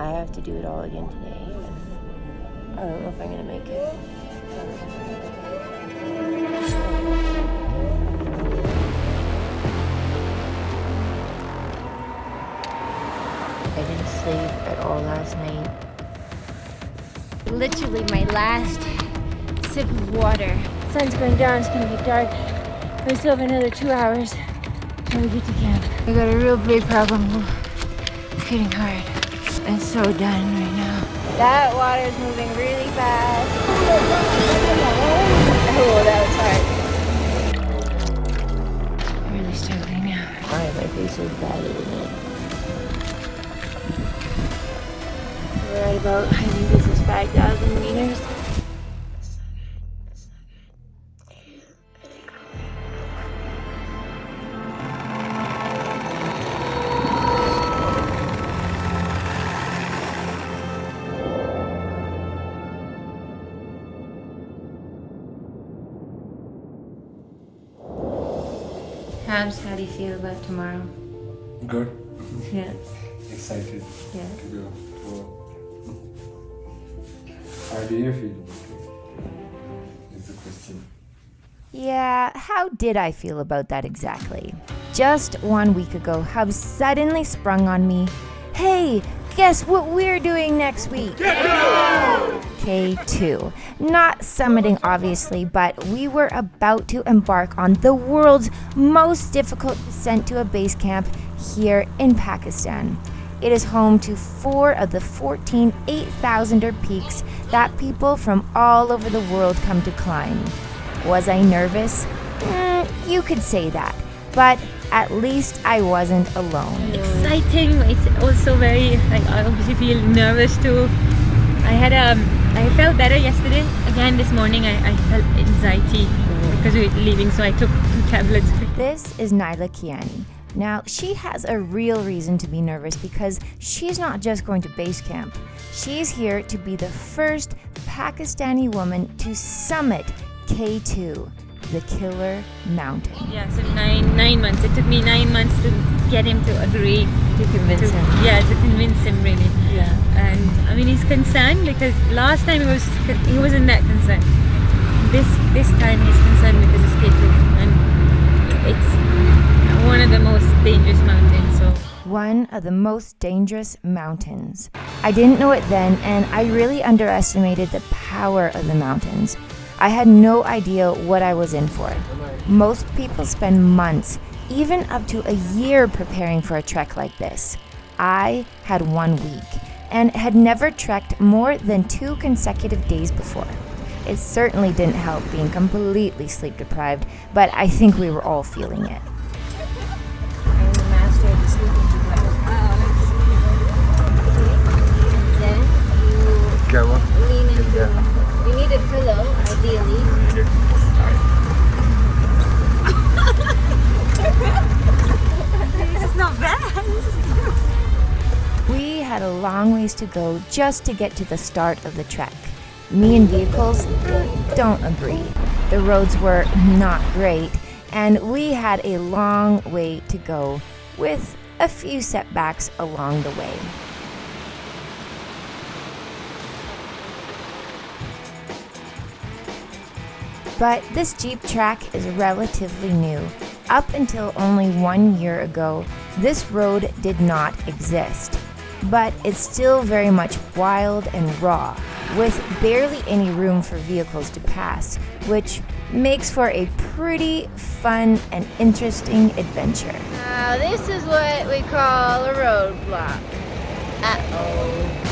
I have to do it all again today. I don't know if I'm going to make it. I didn't sleep at all last night. Literally my last sip of water. Sun's going down, it's going to get dark. We still have another 2 hours till we get to camp. I got a real big problem. It's getting hard. I'm so done right now. That water's moving really fast. Oh, that was hard. I'm really struggling now. Alright, my face is bad, isn't it? We're at about, I think this is 5,000 meters. Hams, how do you feel about tomorrow? Good. Yeah. Excited Yeah. to go to work. How do you feel about it? Is the question. Yeah, how did I feel about that exactly? Just 1 week ago, Hub suddenly sprung on me, "Hey, guess what we're doing next week?" K2. Not summiting, obviously, but we were about to embark on the world's most difficult descent to a base camp here in Pakistan. It is home to 4 of the 14 8,000er peaks that people from all over the world come to climb. Was I nervous? You could say that, but at least I wasn't alone. Exciting. It's also very, like, I obviously feel nervous too. I felt better yesterday. Again this morning I felt anxiety because we were leaving, so I took 2 tablets. This is Naila Kiani. Now, she has a real reason to be nervous because she's not just going to base camp. She's here to be the first Pakistani woman to summit K2, the Killer Mountain. Yeah, so nine months. It took me 9 months to get him to agree. To convince him. Yeah, to convince him really. Yeah. And I mean, he's concerned because last time he wasn't that concerned. This time he's concerned because it's K2 and it's one of the most dangerous mountains. So One of the most dangerous mountains. I didn't know it then, and I really underestimated the power of the mountains. I had no idea what I was in for. Most people spend months, even up to a year, preparing for a trek like this. I had 1 week and had never trekked more than 2 consecutive days before. It certainly didn't help being completely sleep deprived, but I think we were all feeling it. I'm the master of the sleeping device. Then Go on. you lean into. You need a pillow, ideally. this is not bad. We had a long ways to go just to get to the start of the trek. Me and vehicles don't agree. The roads were not great, and we had a long way to go with a few setbacks along the way. But this Jeep track is relatively new. Up until only 1 year ago, this road did not exist. But it's still very much wild and raw, with barely any room for vehicles to pass, which makes for a pretty fun and interesting adventure. Now this is what we call a roadblock. Uh-oh.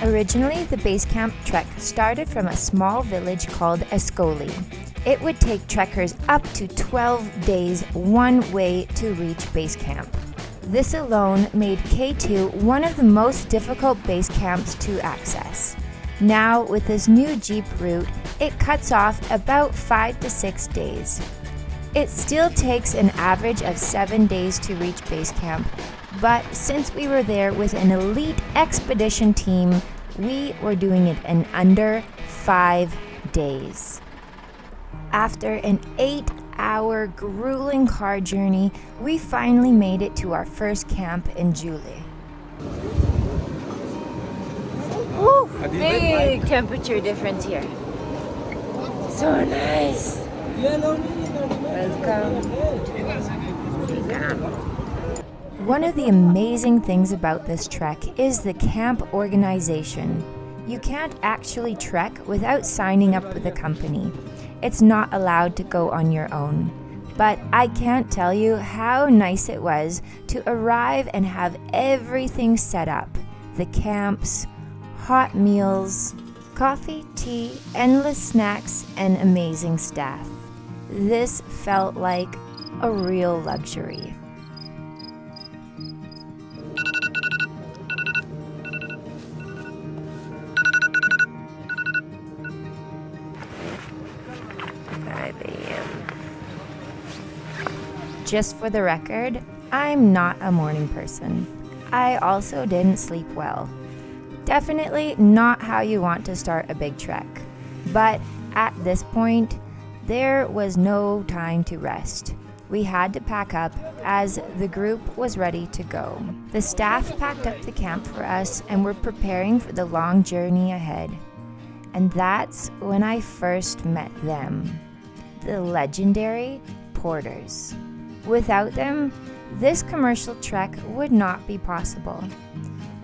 Originally, the base camp trek started from a small village called Ascoli. It would take trekkers up to 12 days one way to reach base camp. This alone made K2 one of the most difficult base camps to access. Now, with this new Jeep route, it cuts off about 5 to 6 days. It still takes an average of 7 days to reach base camp, but since we were there with an elite expedition team, we were doing it in under 5 days. After an 8-hour grueling car journey, we finally made it to our first camp in July. Woo! Big temperature difference here. So nice. Welcome. One of the amazing things about this trek is the camp organization. You can't actually trek without signing up with a company. It's not allowed to go on your own. But I can't tell you how nice it was to arrive and have everything set up. The camps, hot meals, coffee, tea, endless snacks, and amazing staff. This felt like a real luxury. Just for the record, I'm not a morning person. I also didn't sleep well. Definitely not how you want to start a big trek. But at this point, there was no time to rest. We had to pack up as the group was ready to go. The staff packed up the camp for us and were preparing for the long journey ahead. And that's when I first met them, the legendary porters. Without them, this commercial trek would not be possible.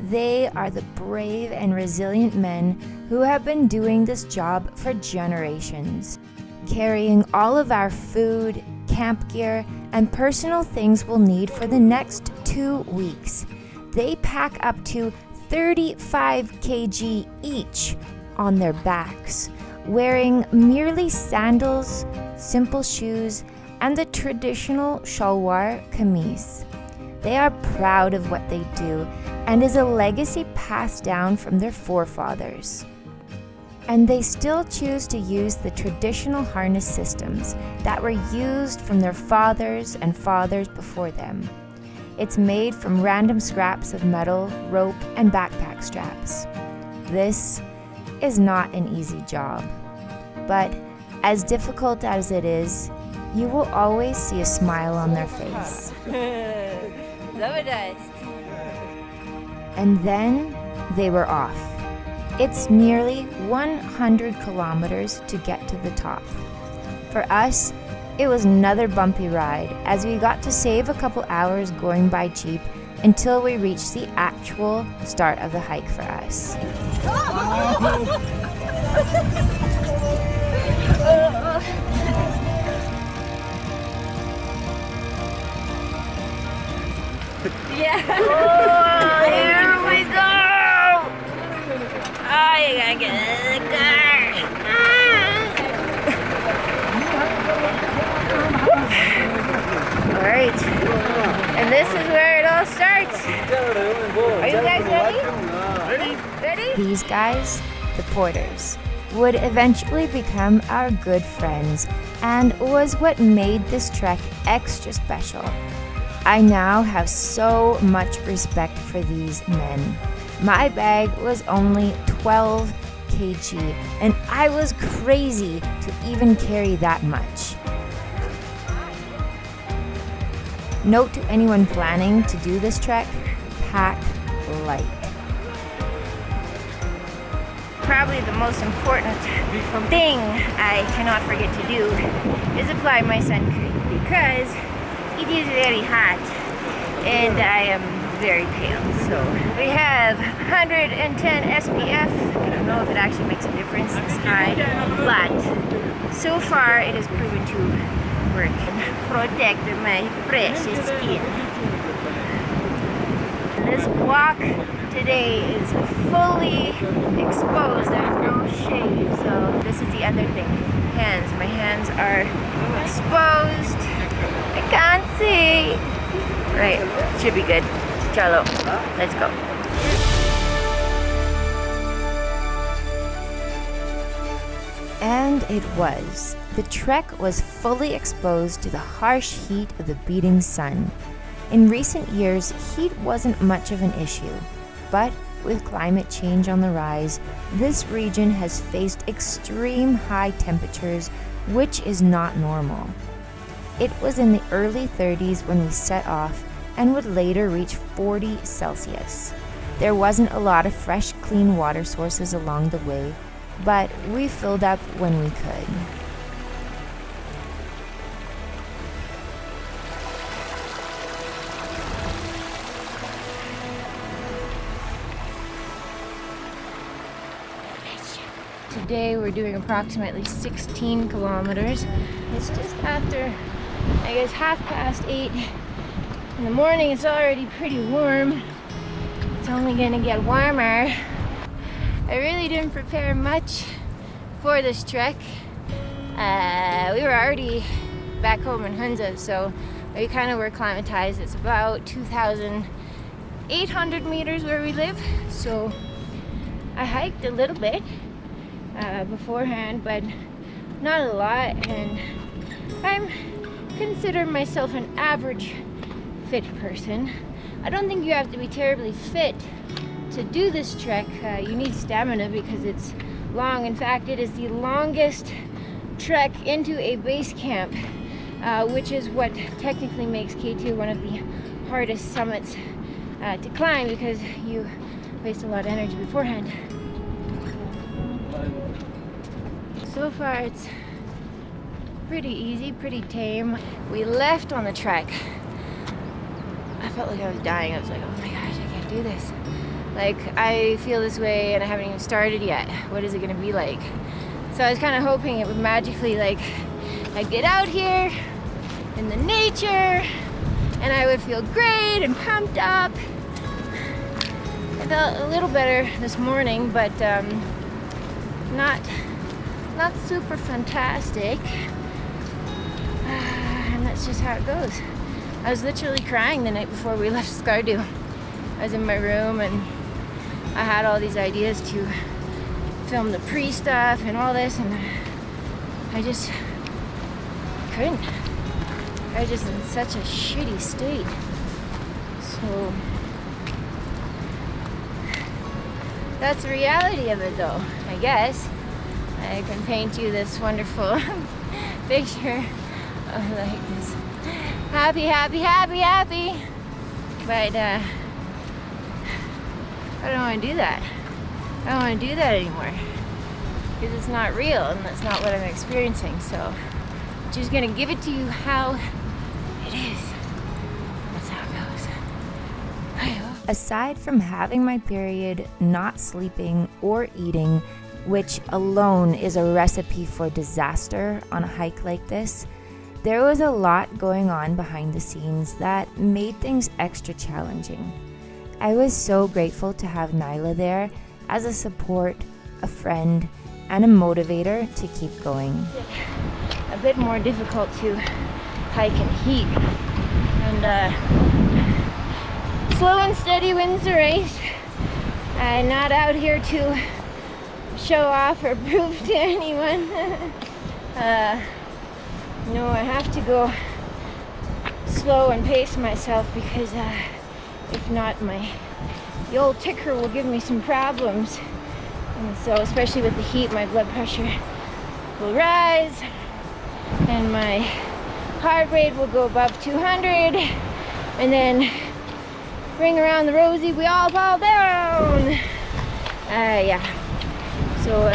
They are the brave and resilient men who have been doing this job for generations, carrying all of our food, camp gear, and personal things we'll need for the next 2 weeks. They pack up to 35 kg each on their backs, wearing merely sandals, simple shoes, and the traditional shalwar kameez. They are proud of what they do and is a legacy passed down from their forefathers. And they still choose to use the traditional harness systems that were used from their fathers and fathers before them. It's made from random scraps of metal, rope, and backpack straps. This is not an easy job, but as difficult as it is, you will always see a smile on their face. And then they were off. It's nearly 100 kilometers to get to the top. For us, it was another bumpy ride as we got to save a couple hours going by Jeep until we reached the actual start of the hike for us. Yeah. Oh, here we go. Oh, you gotta get in the car. All right. And this is where it all starts. Are you guys ready? Ready? These guys, the porters, would eventually become our good friends and was what made this trek extra special. I now have so much respect for these men. My bag was only 12 kg, and I was crazy to even carry that much. Note to anyone planning to do this trek, pack light. Probably the most important thing I cannot forget to do is apply my sun cream because it is very hot and I am very pale. So we have 110 SPF. I don't know if it actually makes a difference this high, but so far it has proven to work and protect my precious skin. This walk today is fully exposed. There's no shade. So this is the other thing. Hands. My hands are exposed. I can't see. Right. Should be good. Chalo. Let's go. And it was. The trek was fully exposed to the harsh heat of the beating sun. In recent years, heat wasn't much of an issue, but with climate change on the rise, this region has faced extreme high temperatures, which is not normal. It was in the early 30s when we set off and would later reach 40 Celsius. There wasn't a lot of fresh, clean water sources along the way, but we filled up when we could. Today we're doing approximately 16 kilometers. It's just after, I guess, 8:30 in the morning. It's already pretty warm. It's only gonna get warmer. I really didn't prepare much for this trek. We were already back home in Hunza, so we kind of were acclimatized. It's about 2,800 meters where we live, so I hiked a little bit beforehand, but not a lot, and I'm consider myself an average fit person. I don't think you have to be terribly fit to do this trek. You need stamina because it's long. In fact, it is the longest trek into a base camp, which is what technically makes K2 one of the hardest summits to climb, because you waste a lot of energy beforehand. So far it's pretty easy, pretty tame. We left on the trek. I felt like I was dying. I was like, oh my gosh, I can't do this. Like, I feel this way and I haven't even started yet. What is it gonna be like? So I was kind of hoping it would magically, like, I'd get out here in the nature and I would feel great and pumped up. I felt a little better this morning, but not super fantastic. And that's just how it goes. I was literally crying the night before we left Skardu. I was in my room and I had all these ideas to film the pre-stuff and all this, and I just couldn't. I was just in such a shitty state. So that's the reality of it, though, I guess. I can paint you this wonderful picture of like this happy, but I don't want to do that. I don't want to do that anymore, because it's not real and that's not what I'm experiencing. So I'm just gonna give it to you how it is. That's how it goes. Aside from having my period, not sleeping or eating, which alone is a recipe for disaster on a hike like this, there was a lot going on behind the scenes that made things extra challenging. I was so grateful to have Nyla there as a support, a friend, and a motivator to keep going. A bit more difficult to hike in heat, and slow and steady wins the race. I'm not out here to show off or prove to anyone. No, I have to go slow and pace myself, because if not, the old ticker will give me some problems. And so, especially with the heat, my blood pressure will rise and my heart rate will go above 200, and then ring around the Rosie, we all fall down. Yeah. So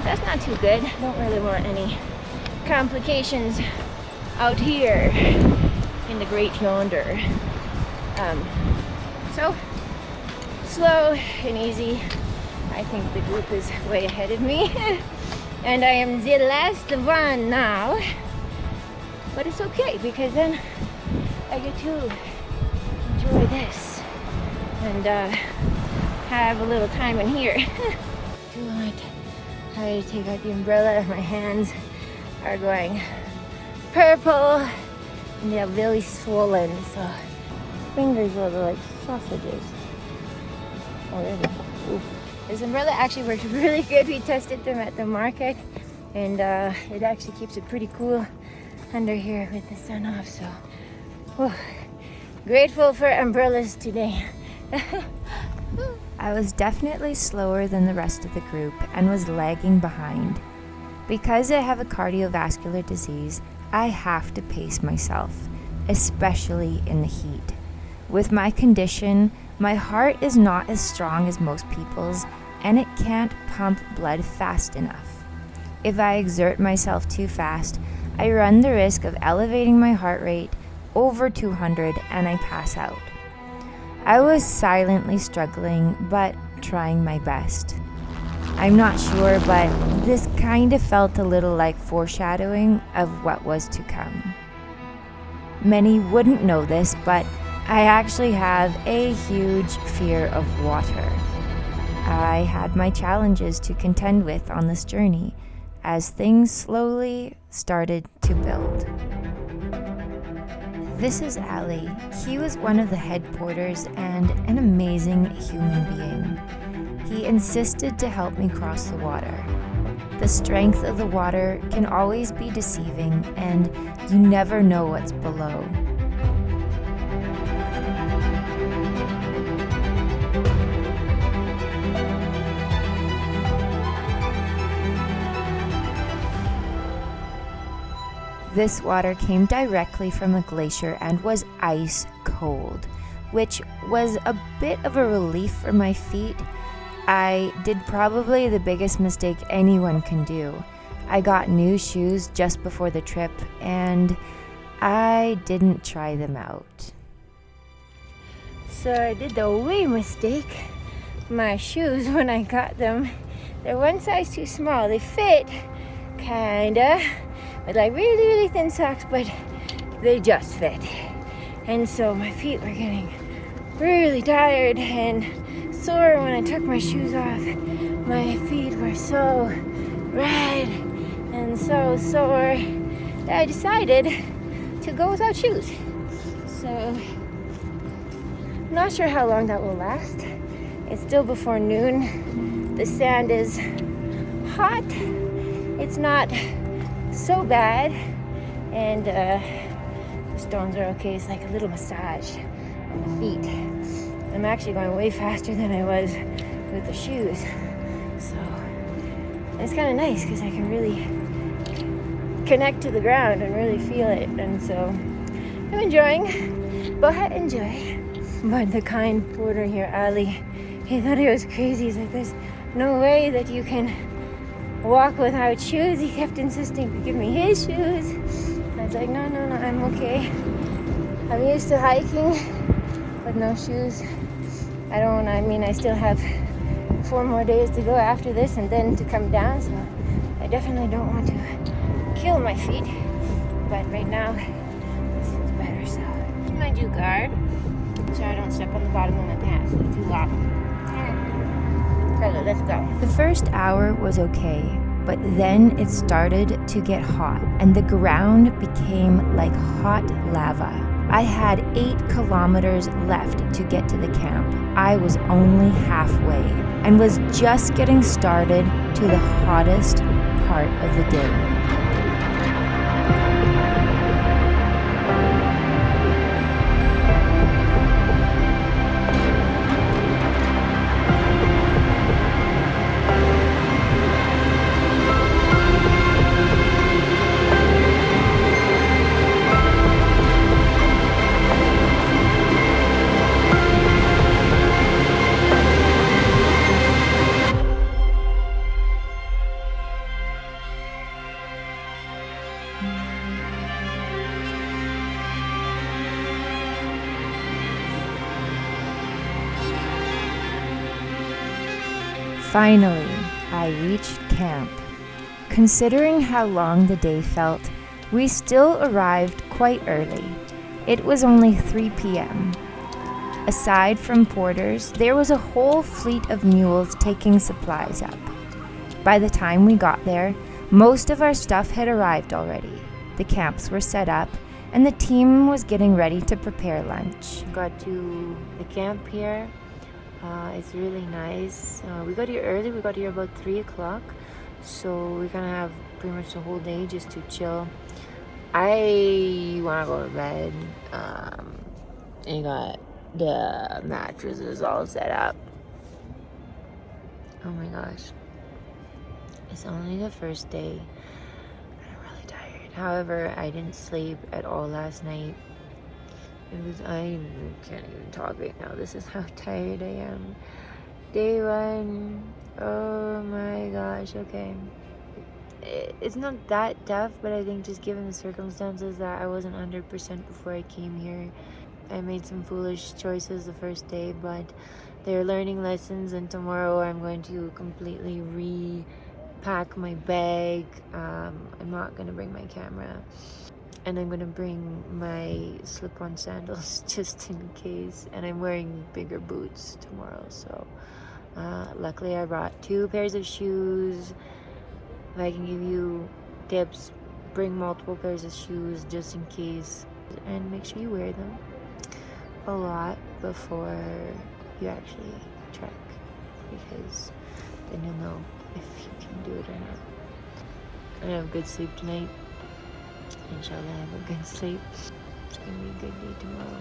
that's not too good. I don't really want any complications out here in the great yonder. So slow and easy. I think the group is way ahead of me. And I am the last one now. But it's okay, because then I get to enjoy this and have a little time in here. I take out the umbrella. My hands are going purple and they're really swollen, so fingers are like sausages already. Ooh. This umbrella actually works really good. We tested them at the market, and it actually keeps it pretty cool under here with the sun off. So, whew, grateful for umbrellas today. I was definitely slower than the rest of the group and was lagging behind. Because I have a cardiovascular disease, I have to pace myself, especially in the heat. With my condition, my heart is not as strong as most people's, and it can't pump blood fast enough. If I exert myself too fast, I run the risk of elevating my heart rate over 200 and I pass out. I was silently struggling, but trying my best. I'm not sure, but this kind of felt a little like foreshadowing of what was to come. Many wouldn't know this, but I actually have a huge fear of water. I had my challenges to contend with on this journey as things slowly started to build. This is Ali. He was one of the head porters and an amazing human being. He insisted to help me cross the water. The strength of the water can always be deceiving, and you never know what's below. This water came directly from a glacier and was ice cold, which was a bit of a relief for my feet. I did probably the biggest mistake anyone can do. I got new shoes just before the trip, and I didn't try them out. So I did the way mistake. My shoes, when I got them, they're one size too small. They fit, kinda, with like really, really thin socks, but they just fit. And so my feet were getting really tired and sore when I took my shoes off. My feet were so red and so sore that I decided to go without shoes. So I'm not sure how long that will last. It's still before noon. The sand is hot. It's not so bad, and the stones are okay. It's like a little massage on the feet. I'm actually going way faster than I was with the shoes, so it's kind of nice because I can really connect to the ground and really feel it, and so I'm enjoying, but enjoy. But the kind porter here, Ali, he thought it was crazy. He's like, there's no way that you can walk without shoes. He kept insisting to give me his shoes. I was like, no, I'm okay. I'm used to hiking with no shoes. I still have 4 more days to go after this and then to come down, so I definitely don't want to kill my feet. But right now, this feels better, so. My dew guard, so I don't step on the bottom of my pants. They're too long. Hello, let's go. The first hour was okay, but then it started to get hot, and the ground became like hot lava. I had 8 kilometers left to get to the camp. I was only halfway and was just getting started to the hottest part of the day. Finally, I reached camp. Considering how long the day felt, we still arrived quite early. It was only 3 p.m. Aside from porters, there was a whole fleet of mules taking supplies up. By the time we got there, most of our stuff had arrived already. The camps were set up, and the team was getting ready to prepare lunch. Got to the camp here, It's really nice. We got here early. We got here about 3 o'clock. So we're gonna have pretty much the whole day just to chill. I wanna go to bed. And got the mattresses all set up. Oh my gosh. It's only the first day. I'm really tired. However, I didn't sleep at all last night. I can't even talk right now. This is how tired I am. Day 1. Oh my gosh, okay. It's not that tough, but I think just given the circumstances that I wasn't 100% before I came here, I made some foolish choices the first day, but they're learning lessons, and tomorrow I'm going to completely repack my bag. I'm not going to bring my camera. And I'm gonna bring my slip-on sandals just in case. And I'm wearing bigger boots tomorrow, so luckily I brought 2 pairs of shoes. If I can give you tips, bring multiple pairs of shoes just in case, and make sure you wear them a lot before you actually trek, because then you'll know if you can do it or not. I'm gonna have good sleep tonight. Inshallah, have a good sleep. It's gonna be a good day tomorrow.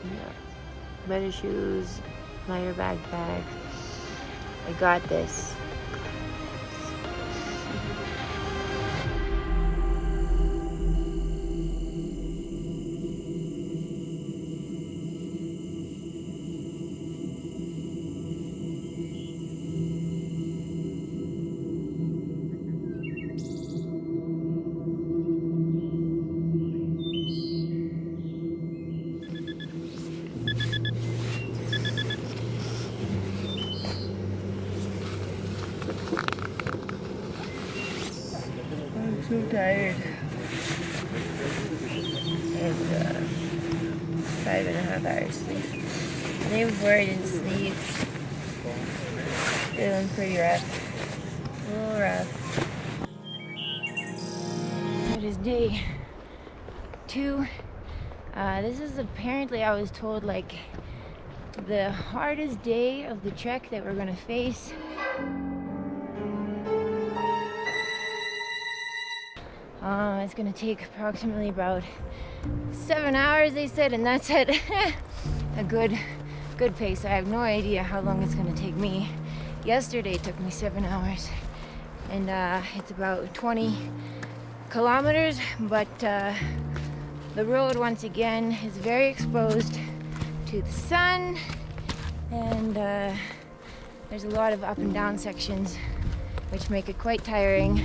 Yeah. Better shoes, lighter backpack. I got this. I'm so tired. And 5.5 hours sleep. The day before I didn't sleep. Feeling pretty rough. A little rough. It is day 2. This is apparently, I was told, like the hardest day of the trek that we're gonna face. It's gonna take approximately about 7 hours, they said, and that's at a good pace. I have no idea how long it's gonna take me. Yesterday it took me 7 hours, and it's about 20 kilometers, but the road once again is very exposed to the sun, and there's a lot of up and down sections which make it quite tiring.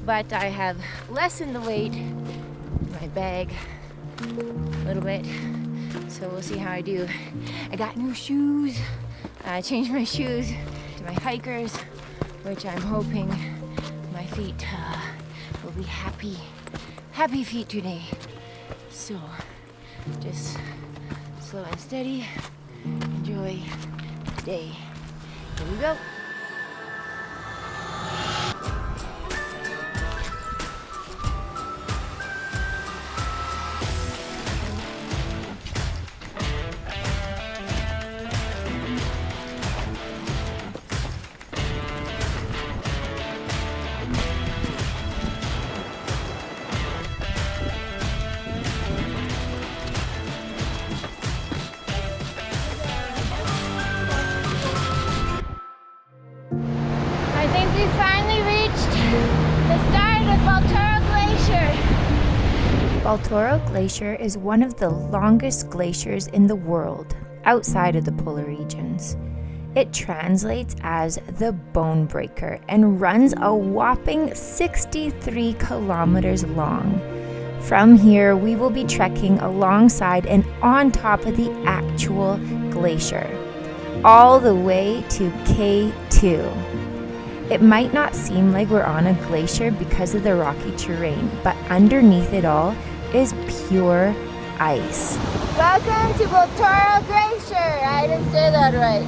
But I have lessened the weight in my bag a little bit, so we'll see how I do. I got new shoes. I changed my shoes to my hikers, which I'm hoping my feet will be happy feet today. So just slow and steady, enjoy the day. Here we go. We finally reached the start of Baltoro Glacier. Baltoro Glacier is one of the longest glaciers in the world, outside of the polar regions. It translates as the Bone Breaker and runs a whopping 63 kilometers long. From here, we will be trekking alongside and on top of the actual glacier, all the way to K2. It might not seem like we're on a glacier because of the rocky terrain, but underneath it all is pure ice. Welcome to Baltoro Glacier. I didn't say that right.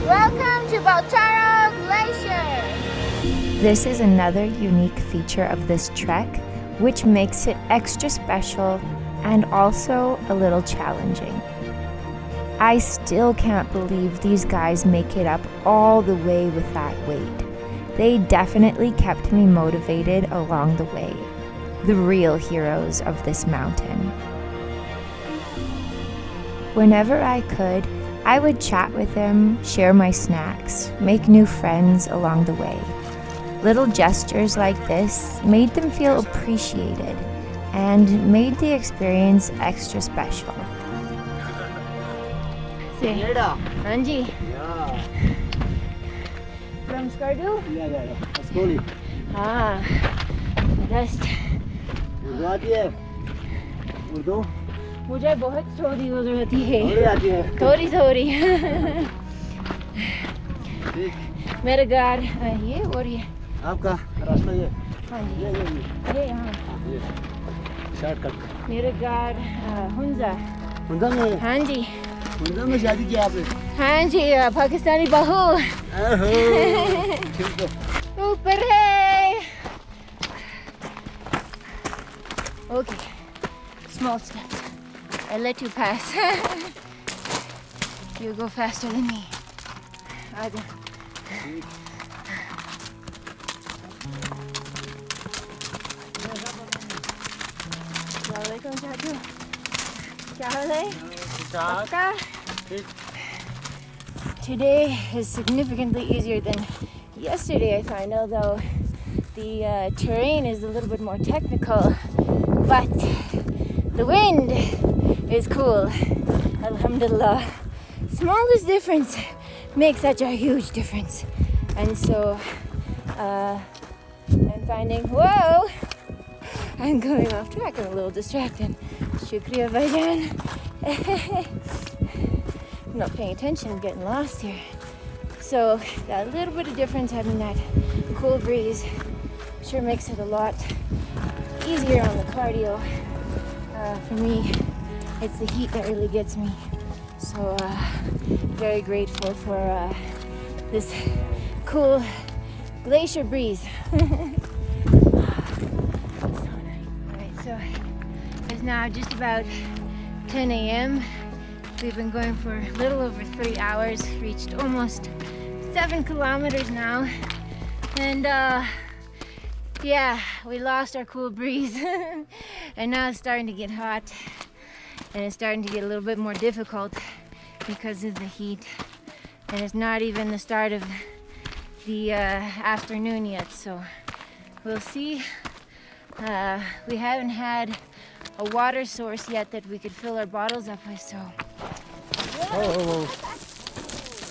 Welcome to Baltoro Glacier. This is another unique feature of this trek, which makes it extra special and also a little challenging. I still can't believe these guys make it up all the way with that weight. They definitely kept me motivated along the way. The real heroes of this mountain. Whenever I could, I would chat with them, share my snacks, make new friends along the way. Little gestures like this made them feel appreciated and made the experience extra special. Anji. From Skardu? Yeah. Slowly. Ah, dust. Urdu आती है? उर्दू? मुझे बहुत थोड़ी उर्दू आती है। थोड़ी आती है? थोड़ी थोड़ी। ठीक। मेरा घर ये और ये। आपका रास्ता ये? हाँ जी। ये यहाँ। ये शॉर्टकट। मेरा घर हुंजा। हुंजा में? हाँ जी। हुंजा में शादी की आपने? हाँ जी, पाकिस्तानी बहू। ठीक है। ऊपर है। Okay, small steps. I let you pass. You go faster than me. I do. Assalamualaikum, Chadu. Kya hal hai? Today is significantly easier than yesterday, I find, although the terrain is a little bit more technical. But the wind is cool. Alhamdulillah. Smallest difference makes such a huge difference. And so I'm finding, whoa, I'm going off track. I'm a little distracted. Shukriya Baijan. I'm not paying attention. I'm getting lost here. So that little bit of difference, having that cool breeze, sure makes it a lot easier on the cardio. For me, it's the heat that really gets me. So very grateful for this cool glacier breeze. So nice. Alright, so it's now just about 10 a.m. We've been going for a little over 3 hours, reached almost 7 kilometers now. And yeah, we lost our cool breeze and now it's starting to get hot and it's starting to get a little bit more difficult because of the heat, and it's not even the start of the afternoon yet, so we'll see. We haven't had a water source yet that we could fill our bottles up with, so Oh.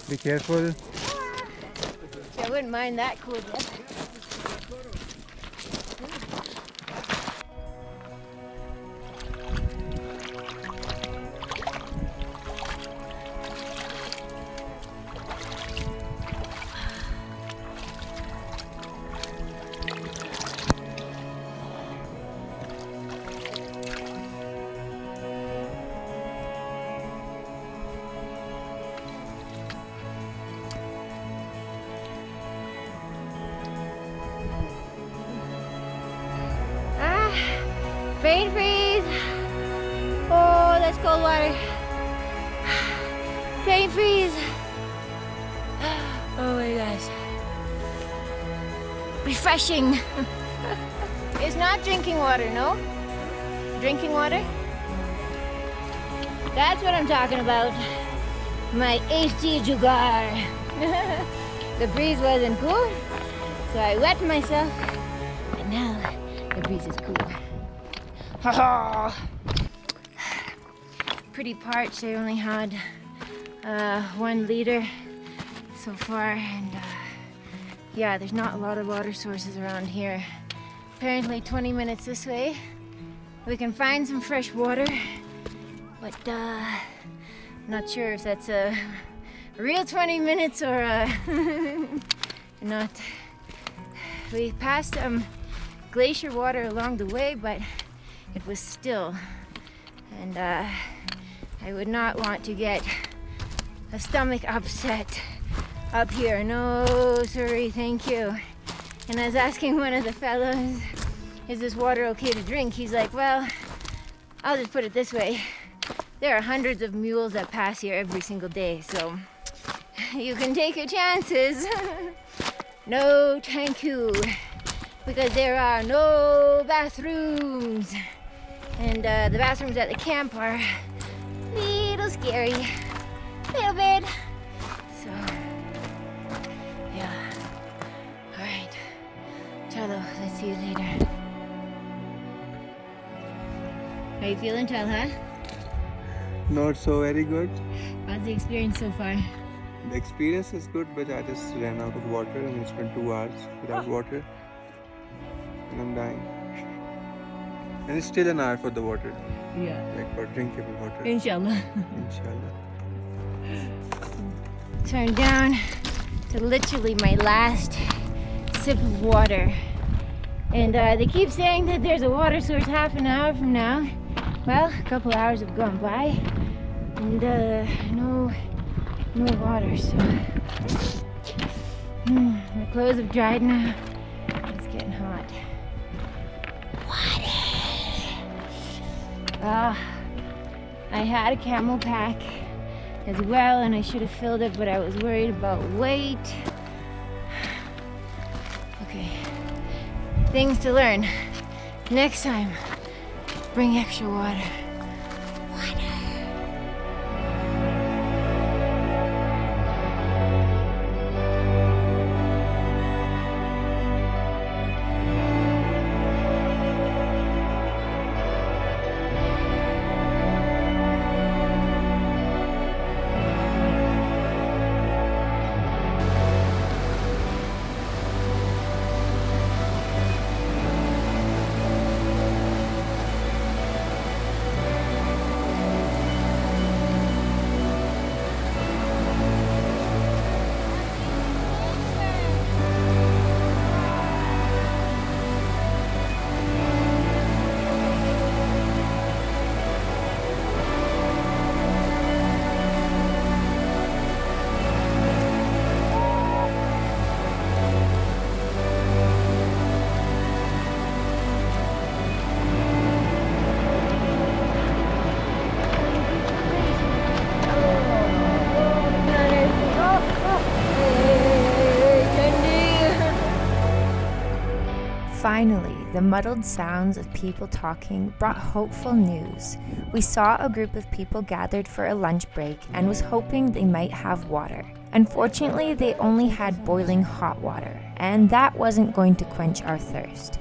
Be careful. I wouldn't mind that cool breath. Brain freeze! Oh, that's cold water. Brain freeze! Oh my gosh. Refreshing. It's not drinking water, no? Drinking water? That's what I'm talking about. My HD jugar. The breeze wasn't cool, so I wet myself, and now the breeze is cool. Pretty parched. I only had 1 liter so far, and yeah, there's not a lot of water sources around here. Apparently 20 minutes this way we can find some fresh water, but not sure if that's a real 20 minutes or not. We passed some glacier water along the way, but it was still, and I would not want to get a stomach upset up here. No, sorry, thank you. And I was asking one of the fellows, is this water okay to drink? He's like, well, I'll just put it this way. there are hundreds of mules that pass here every single day, so you can take your chances. No, thank you, because there are no bathrooms, and the bathrooms at the camp are a little scary, a little bit. So, yeah. All right, Chalo, let's see you later. How you feeling, Chalha? Not so very good. How's the experience so far? The experience is good, but I just ran out of water and I spent 2 hours without water. And I'm dying. And it's still an hour for the water. Yeah. Like for drinkable water. Inshallah. Inshallah. Turned down to literally my last sip of water. And they keep saying that there's a water source half an hour from now. Well, a couple hours have gone by. And no water, so my clothes have dried now. It's getting hot. Water. I had a camel pack as well, and I should have filled it, but I was worried about weight. Okay, things to learn. Next time, bring extra water. Finally, the muddled sounds of people talking brought hopeful news. We saw a group of people gathered for a lunch break and was hoping they might have water. Unfortunately, they only had boiling hot water, and that wasn't going to quench our thirst.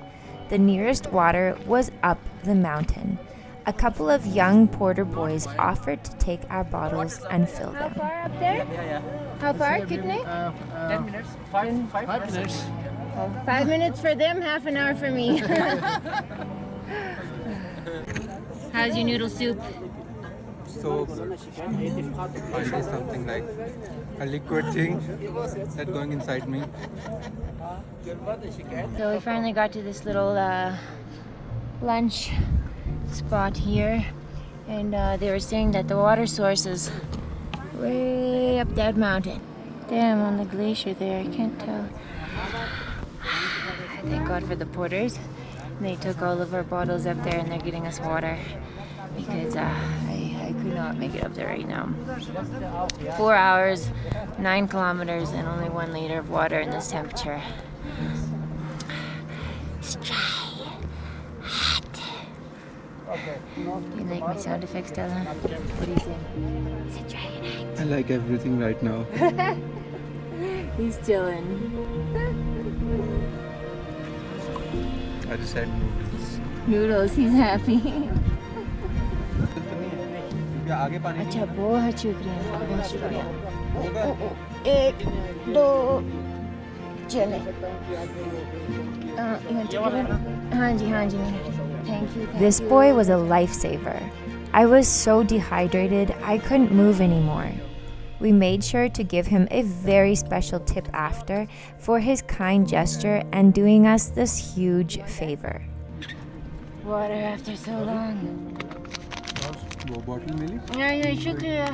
The nearest water was up the mountain. A couple of young porter boys offered to take our bottles and fill them. How far up there? How far? Kitne? 10 minutes. 5 minutes. 5 minutes for them, half an hour for me. How's your noodle soup? So finally something like a liquid thing that's going inside me. So we finally got to this little lunch spot here, and they were saying that the water source is way up that mountain. Damn, on the glacier there, I can't tell. Thank God for the porters. They took all of our bottles up there and they're getting us water because I could not make it up there right now. 4 hours, 9 kilometers, and only 1 liter of water in this temperature. It's dry, hot. Do you like my sound effects, Dylan? What do you say? Is it dry and hot? I like everything right now. He's chilling. I just had noodles. Noodles, he's happy. अच्छा बहुत शुक्रिया बहुत शुक्रिया 1 2 चले हाँ जी thank you. This boy was a lifesaver. I was so dehydrated I couldn't move anymore. We made sure to give him a very special tip after for his kind gesture and doing us this huge favor. Water after so long. वो bottle मिली? Yeah, शुक्रिया.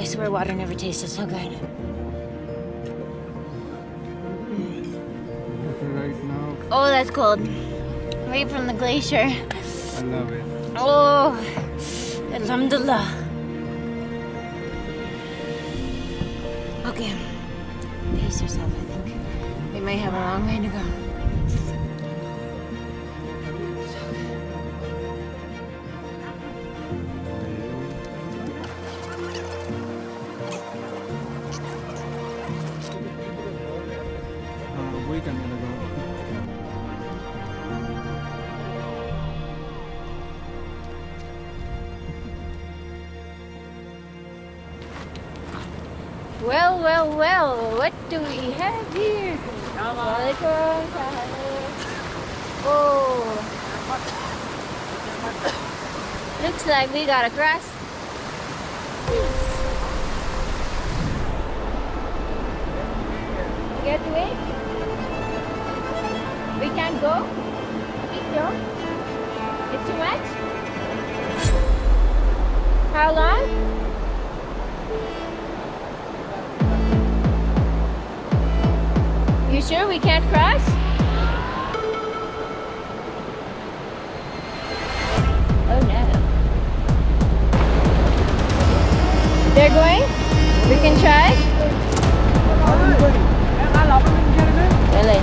swear water never tasted so good. Right now, Oh, that's cold. Right from the glacier. I love it. Oh, alhamdulillah. Okay, pace yourself, I think. We may have a long way to go. Wait a minute. Well, well, well, what do we have here? Oh, looks like we got a cross. Get away? We can't go? Victor? It's too much? How long? You sure we can't cross? Oh no. They're going? We can try? Really?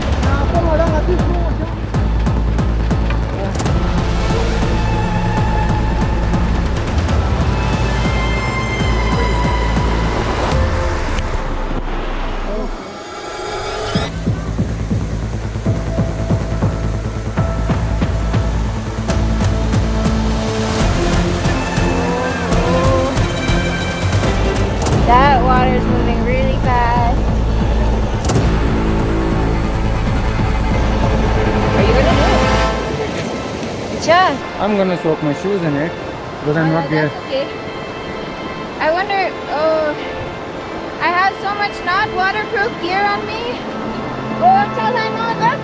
That water is moving really fast. Are you gonna do it? Good job. I'm gonna soak my shoes in it because I'm not there. That's okay. I wonder, oh, I have so much not waterproof gear on me. Oh, tell her no, look.